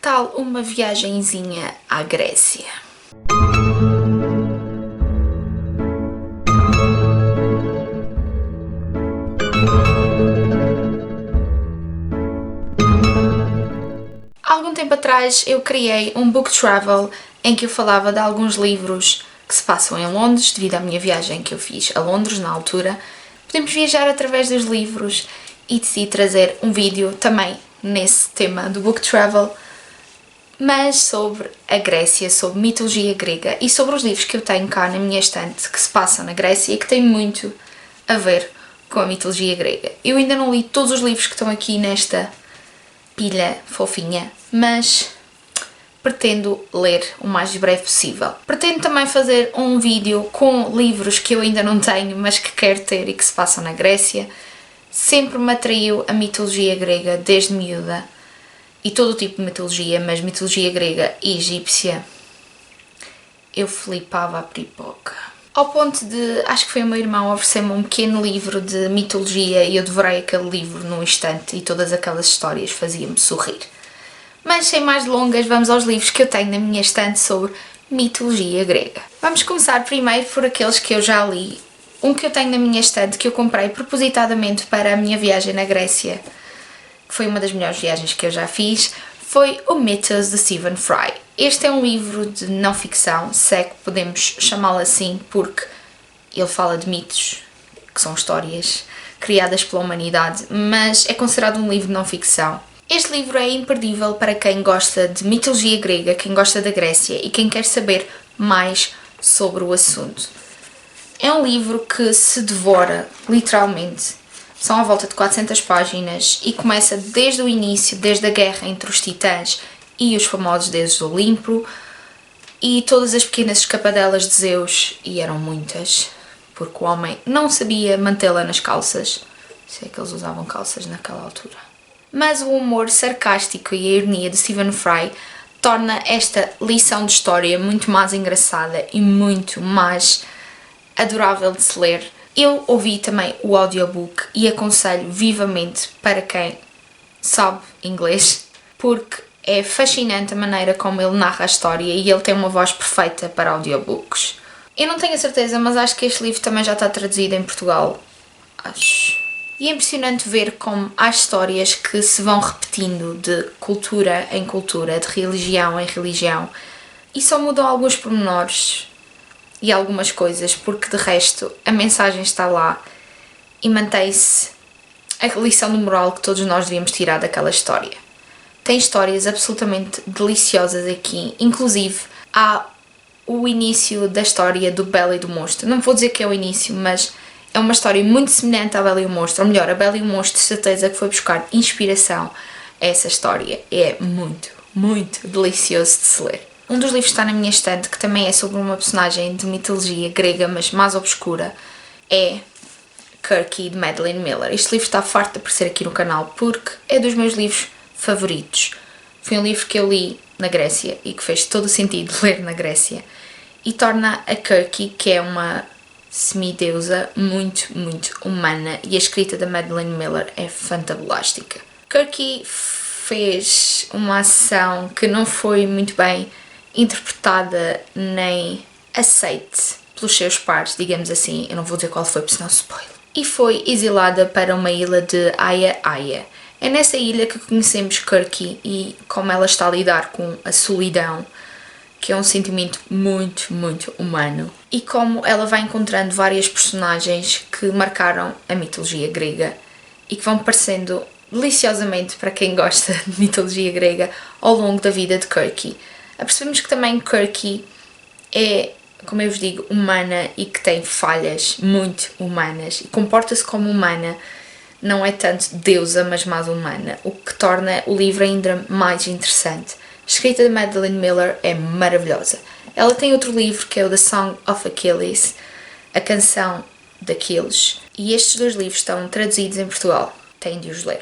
tal uma viagenzinha à Grécia? Há algum tempo atrás eu criei um book travel em que eu falava de alguns livros que se passam em Londres, devido à minha viagem que eu fiz a Londres na altura. Podemos viajar através dos livros e decidi trazer um vídeo também nesse tema do book travel, mas sobre a Grécia, sobre mitologia grega e sobre os livros que eu tenho cá na minha estante que se passam na Grécia e que têm muito a ver com a mitologia grega. Eu ainda não li todos os livros que estão aqui nesta pilha fofinha, mas pretendo ler o mais breve possível. Pretendo também fazer um vídeo com livros que eu ainda não tenho, mas que quero ter e que se passam na Grécia. Sempre me atraiu a mitologia grega desde miúda, e todo o tipo de mitologia, mas mitologia grega e egípcia, eu flipava a pipoca. Ao ponto de, acho que foi o meu irmão oferecer-me um pequeno livro de mitologia e eu devorei aquele livro num instante e todas aquelas histórias faziam-me sorrir. Mas sem mais delongas, vamos aos livros que eu tenho na minha estante sobre mitologia grega. Vamos começar primeiro por aqueles que eu já li. Um que eu tenho na minha estante, que eu comprei propositadamente para a minha viagem na Grécia, que foi uma das melhores viagens que eu já fiz, foi o Mythos de Stephen Fry. Este é um livro de não ficção, se é que podemos chamá-lo assim, porque ele fala de mitos, que são histórias criadas pela humanidade, mas é considerado um livro de não ficção. Este livro é imperdível para quem gosta de mitologia grega, quem gosta da Grécia e quem quer saber mais sobre o assunto. É um livro que se devora, literalmente. São à volta de 400 páginas e começa desde o início, desde a guerra entre os titãs e os famosos deuses do Olimpo e todas as pequenas escapadelas de Zeus, e eram muitas, porque o homem não sabia mantê-la nas calças, se é que eles usavam calças naquela altura. Mas o humor sarcástico e a ironia de Stephen Fry torna esta lição de história muito mais engraçada e muito mais adorável de se ler. Eu ouvi também o audiobook e aconselho vivamente para quem sabe inglês, porque é fascinante a maneira como ele narra a história e ele tem uma voz perfeita para audiobooks. Eu não tenho a certeza, mas acho que este livro também já está traduzido em Portugal. Acho. E é impressionante ver como há histórias que se vão repetindo de cultura em cultura, de religião em religião, e só mudam alguns pormenores e algumas coisas, porque de resto a mensagem está lá e mantém-se a lição de moral que todos nós devíamos tirar daquela história. Tem histórias absolutamente deliciosas aqui, inclusive há o início da história do Bela e do Monstro. Não vou dizer que é o início, mas é uma história muito semelhante à Bela e o Monstro, ou melhor, a Bela e o Monstro de certeza que foi buscar inspiração a essa história. É muito, muito delicioso de se ler. Um dos livros que está na minha estante, que também é sobre uma personagem de mitologia grega, mas mais obscura, é Kirky, de Madeline Miller. Este livro está farto de aparecer aqui no canal porque é dos meus livros favoritos. Foi um livro que eu li na Grécia e que fez todo o sentido ler na Grécia e torna a Kirky, que é uma semideusa muito, muito humana, e a escrita da Madeline Miller é fantabulástica. Kirky fez uma ação que não foi muito bem interpretada nem aceite pelos seus pares, digamos assim. Eu não vou dizer qual foi, porque senão spoiler. E foi exilada para uma ilha de Aia Aia. É nessa ilha que conhecemos Kirky e como ela está a lidar com a solidão, que é um sentimento muito, muito humano, e como ela vai encontrando várias personagens que marcaram a mitologia grega e que vão parecendo deliciosamente para quem gosta de mitologia grega ao longo da vida de Kirky. Apercebemos que também Kirky é, como eu vos digo, humana e que tem falhas muito humanas e comporta-se como humana, não é tanto deusa, mas mais humana, o que torna o livro ainda mais interessante. A escrita de Madeline Miller é maravilhosa. Ela tem outro livro que é o The Song of Achilles, a canção de Aquiles, e estes dois livros estão traduzidos em Portugal, têm de os ler.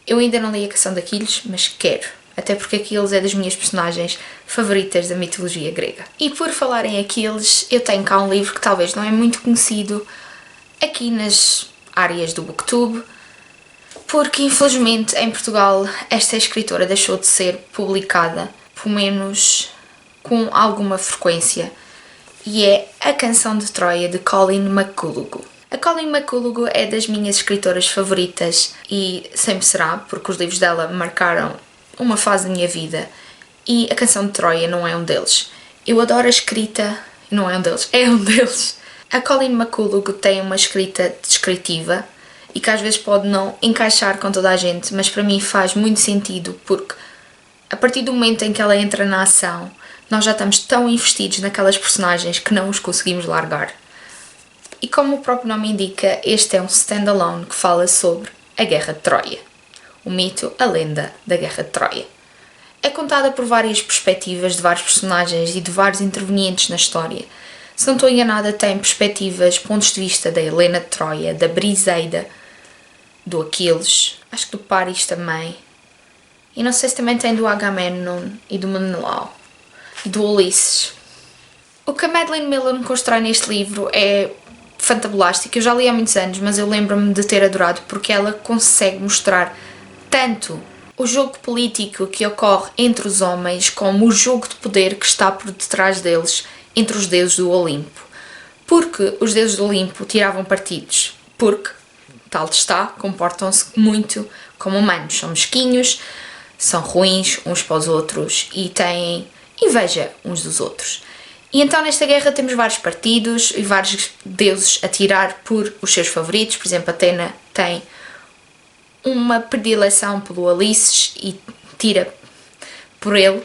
Eu ainda não li a canção de Aquiles, mas quero, até porque Aquiles é das minhas personagens favoritas da mitologia grega. E por falar em Aquiles, eu tenho cá um livro que talvez não é muito conhecido aqui nas áreas do Booktube, porque infelizmente em Portugal esta escritora deixou de ser publicada, pelo menos com alguma frequência, e é A Canção de Troia, de Colleen McCullough. A Colleen McCullough é das minhas escritoras favoritas e sempre será, porque os livros dela marcaram uma fase da minha vida e A Canção de Troia não é um deles. Eu adoro a escrita, não é um deles, é um deles. A Colleen McCullough tem uma escrita descritiva e que às vezes pode não encaixar com toda a gente, mas para mim faz muito sentido porque a partir do momento em que ela entra na ação, nós já estamos tão investidos naquelas personagens que não os conseguimos largar. E como o próprio nome indica, este é um standalone que fala sobre a Guerra de Troia. O mito, a lenda da Guerra de Troia. É contada por várias perspectivas de vários personagens e de vários intervenientes na história. Se não estou enganada, tem perspectivas, pontos de vista da Helena de Troia, da Briseida, do Aquiles, acho que do Paris também. E não sei se também tem do Agamemnon e do Menelau e do Ulisses. O que a Madeline Miller constrói neste livro é fantabulástico. Eu já li há muitos anos, mas eu lembro-me de ter adorado porque ela consegue mostrar tanto o jogo político que ocorre entre os homens como o jogo de poder que está por detrás deles entre os deuses do Olimpo. Porque os deuses do Olimpo tiravam partidos. Porque, tal está, comportam-se muito como humanos. São mesquinhos, são ruins uns para os outros e têm inveja uns dos outros. E então nesta guerra temos vários partidos e vários deuses a tirar por os seus favoritos. Por exemplo, Atena tem uma predileção pelo Ulisses e tira por ele.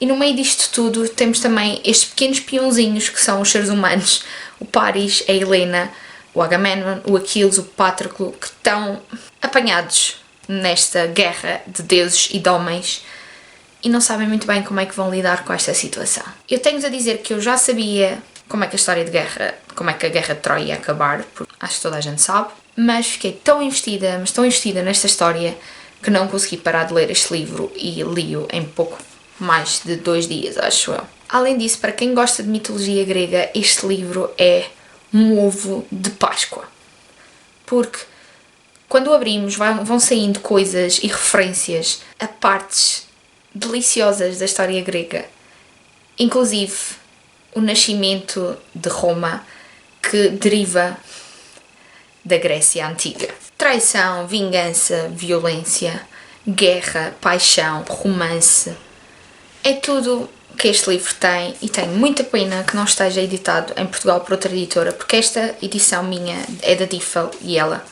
E no meio disto tudo temos também estes pequenos peãozinhos que são os seres humanos. O Paris, a Helena, o Agamemnon, o Aquiles, o Patroclo, que estão apanhados nesta guerra de deuses e de homens e não sabem muito bem como é que vão lidar com esta situação. Eu tenho-vos a dizer que eu já sabia como é que a história de guerra, como é que a Guerra de Troia ia acabar, porque acho que toda a gente sabe, mas fiquei tão investida, nesta história que não consegui parar de ler este livro e li-o em pouco mais de 2 dias, acho eu. Além disso, para quem gosta de mitologia grega, este livro é um ovo de Páscoa, porque quando o abrimos vão saindo coisas e referências a partes deliciosas da história grega, inclusive o nascimento de Roma, que deriva da Grécia Antiga. Traição, vingança, violência, guerra, paixão, romance, é tudo que este livro tem e tenho muita pena que não esteja editado em Portugal por outra editora, porque esta edição minha é da Diffel e ela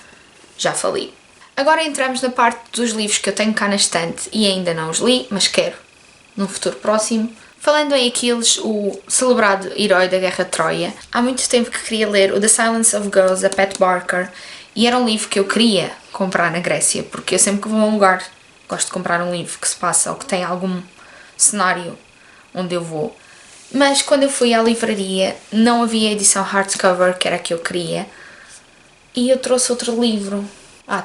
já faliu. Agora entramos na parte dos livros que eu tenho cá na estante e ainda não os li, mas quero num futuro próximo. Falando em Aquiles, o celebrado herói da Guerra de Troia, há muito tempo que queria ler o The Silence of Girls, da Pat Barker, e era um livro que eu queria comprar na Grécia, porque eu sempre que vou a um lugar gosto de comprar um livro que se passa ou que tem algum cenário onde eu vou. Mas quando eu fui à livraria não havia a edição hardcover, que era a que eu queria, e eu trouxe outro livro.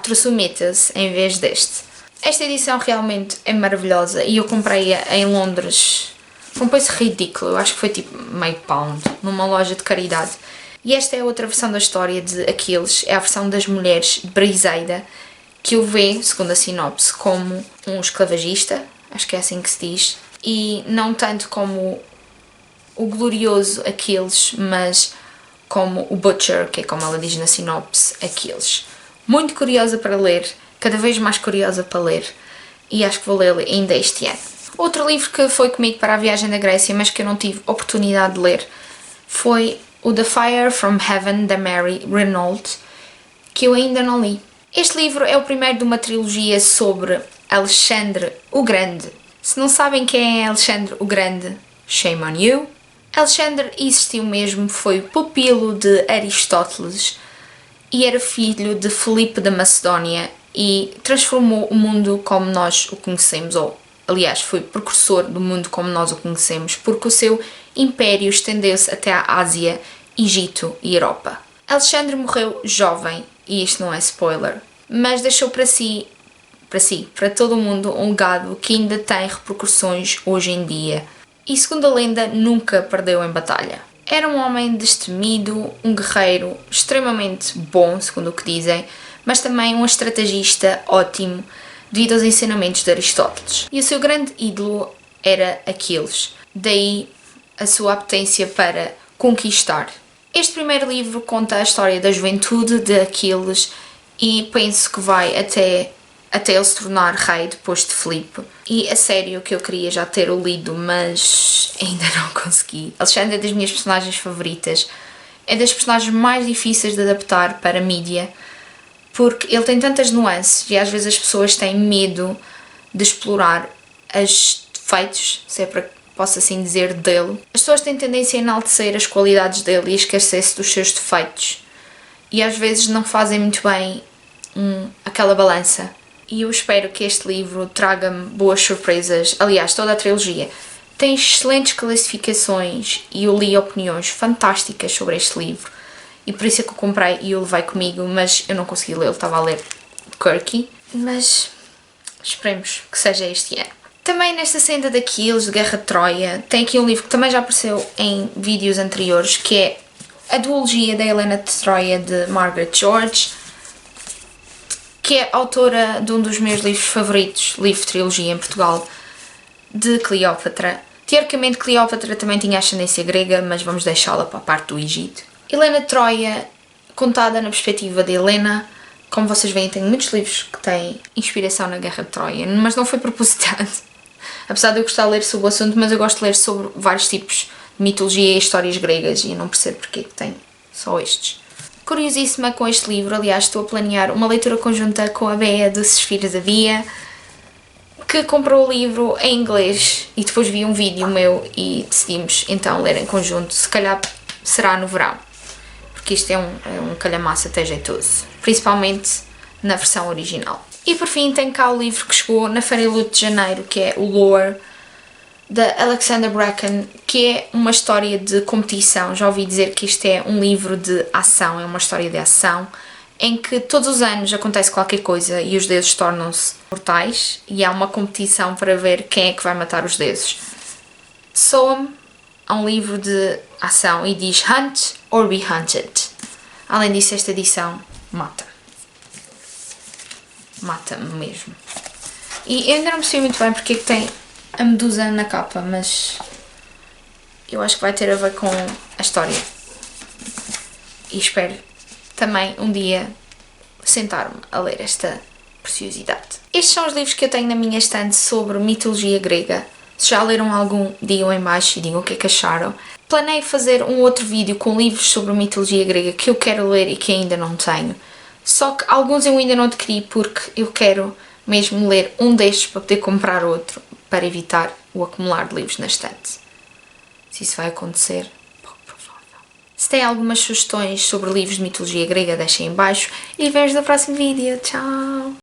Trouxe o Mythos em vez deste. Esta edição realmente é maravilhosa e eu comprei-a em Londres por um preço ridículo, eu acho que foi tipo meio pound, numa loja de caridade. E esta é outra versão da história de Aquiles, é a versão das mulheres de Briseida, que o vê, segundo a sinopse, como um esclavagista, acho que é assim que se diz, e não tanto como o glorioso Aquiles, mas como o Butcher, que é como ela diz na sinopse, Aquiles. Muito curiosa para ler, cada vez mais curiosa para ler, e acho que vou lê-lo ainda este ano. Outro livro que foi comigo para a viagem da Grécia, mas que eu não tive oportunidade de ler, foi o The Fire from Heaven, da Mary Renault, que eu ainda não li. Este livro é o primeiro de uma trilogia sobre Alexandre o Grande. Se não sabem quem é Alexandre o Grande, shame on you. Alexandre existiu mesmo, foi pupilo de Aristóteles e era filho de Filipe da Macedónia e transformou o mundo como nós o conhecemos, ou aliás foi precursor do mundo como nós o conhecemos, porque o seu império estendeu-se até à Ásia, Egito e Europa. Alexandre morreu jovem, e isto não é spoiler, mas deixou para todo o mundo um legado que ainda tem repercussões hoje em dia. E segundo a lenda, nunca perdeu em batalha. Era um homem destemido, um guerreiro extremamente bom, segundo o que dizem, mas também um estrategista ótimo devido aos ensinamentos de Aristóteles. E o seu grande ídolo era Aquiles, daí a sua apetência para conquistar. Este primeiro livro conta a história da juventude de Aquiles e penso que vai até ele se tornar rei depois de Filipe. E a sério que eu queria já ter o lido, mas ainda não consegui. Alexandre é das minhas personagens favoritas. É das personagens mais difíceis de adaptar para a mídia, porque ele tem tantas nuances e às vezes as pessoas têm medo de explorar os defeitos, se é para que posso assim dizer, dele. As pessoas têm tendência a enaltecer as qualidades dele e esquecer-se dos seus defeitos. E às vezes não fazem muito bem aquela balança. E eu espero que este livro traga-me boas surpresas. Aliás, toda a trilogia tem excelentes classificações e eu li opiniões fantásticas sobre este livro. E por isso é que eu comprei e o levei comigo, mas eu não consegui lê-lo, estava a ler Kirky. Mas esperemos que seja este ano. Também nesta senda de Aquiles, de Guerra de Troia, tem aqui um livro que também já apareceu em vídeos anteriores, que é a duologia da Helena de Troia, de Margaret George, que é autora de um dos meus livros favoritos, livro de trilogia em Portugal, de Cleópatra. Teoricamente Cleópatra também tinha ascendência grega, mas vamos deixá-la para a parte do Egito. Helena de Troia, contada na perspectiva de Helena. Como vocês veem, tenho muitos livros que têm inspiração na Guerra de Troia, mas não foi propositado. Apesar de eu gostar de ler sobre o assunto, mas eu gosto de ler sobre vários tipos de mitologia e histórias gregas e eu não percebo porque que tenho só estes. Curiosíssima com este livro, aliás estou a planear uma leitura conjunta com a Bea de Suspiros da Via, que comprou o livro em inglês e depois vi um vídeo meu e decidimos então ler em conjunto, se calhar será no verão, porque isto é um calhamaço até jeitoso, principalmente na versão original. E por fim tem cá o livro que chegou na Feira Luto de Janeiro, que é o Lore, da Alexander Bracken, que é uma história de competição. Já ouvi dizer que isto é um livro de ação, é uma história de ação, em que todos os anos acontece qualquer coisa e os deuses tornam-se mortais e há uma competição para ver quem é que vai matar os deuses. Soa-me a um livro de ação e diz Hunt or be hunted. Além disso, esta edição mata-me. Mata-me mesmo. E eu ainda não percebi muito bem porque é que tem a medusa na capa, mas eu acho que vai ter a ver com a história. E espero também um dia sentar-me a ler esta preciosidade. Estes são os livros que eu tenho na minha estante sobre mitologia grega. Se já leram algum, digam em baixo e digam o que é que acharam. Planeio fazer um outro vídeo com livros sobre mitologia grega que eu quero ler e que ainda não tenho. Só que alguns eu ainda não adquiri porque eu quero mesmo ler um destes para poder comprar outro, para evitar o acumular de livros na estante. Se isso vai acontecer, pouco provável. Se têm algumas sugestões sobre livros de mitologia grega, deixem em baixo e vemos no próximo vídeo. Tchau!